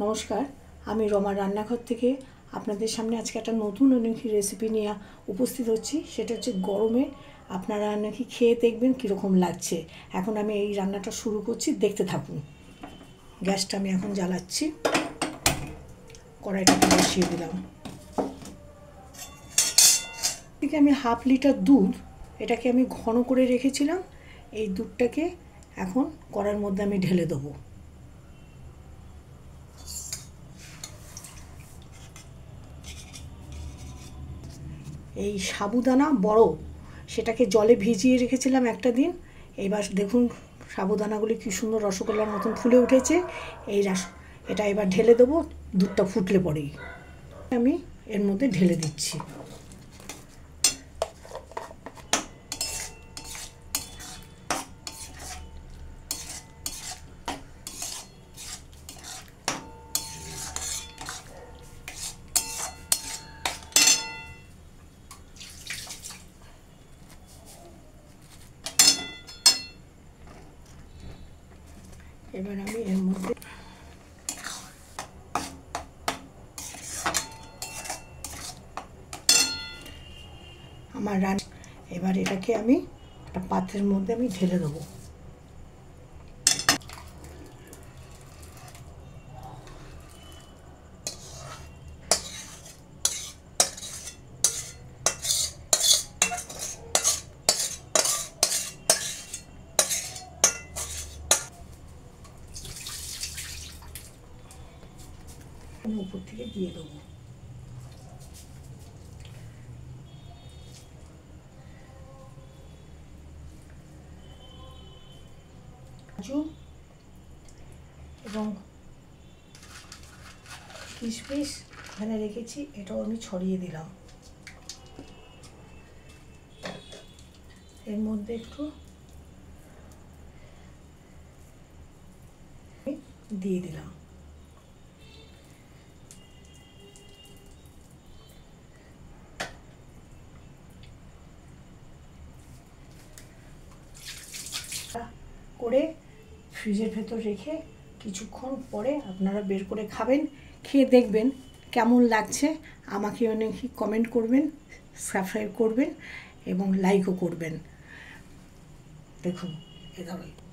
নমস্কার, আমি রমা রান্নাঘর থেকে আপনাদের সামনে আজকে একটা নতুন অনেক রেসিপি নিয়ে উপস্থিত হচ্ছি। সেটা হচ্ছে গরমে আপনারা নাকি খেয়ে দেখবেন কীরকম লাগছে। এখন আমি এই রান্নাটা শুরু করছি, দেখতে থাকুন। গ্যাসটা আমি এখন জ্বালাচ্ছি, কড়াইটাকে বসিয়ে দিলাম। এদিকে আমি হাফ লিটার দুধ, এটাকে আমি ঘন করে রেখেছিলাম। এই দুধটাকে এখন কড়াইয়ের মধ্যে আমি ঢেলে দেবো। এই সাবুদানা বড়, সেটাকে জলে ভিজিয়ে রেখেছিলাম একটা দিন। এবার দেখুন সাবুদানাগুলি কী সুন্দর রসগোল্লার মতন ফুলে উঠেছে। এটা এবার ঢেলে দেবো, দুধটা ফুটলে পরেই আমি এর মধ্যে ঢেলে দিচ্ছি। এবার আমি এর মধ্যে আমার এবার এটাকে আমি একটা পাত্রের মধ্যে আমি ঢেলে দেবো। উপর থেকে দিয়ে দেবো। কাজু এবং কিশমিশ এখানে রেখেছি, এটাও আমি ছড়িয়ে দিলাম। এর মধ্যে একটু দিয়ে দিলাম। করে ফ্রিজের ভেতর রেখে কিছুক্ষণ পরে আপনারা বের করে খাবেন। খেয়ে দেখবেন কেমন লাগছে। আমাকে অনেক কমেন্ট করবেন, সাবস্ক্রাইব করবেন এবং লাইকও করবেন। দেখুন এ ধরনের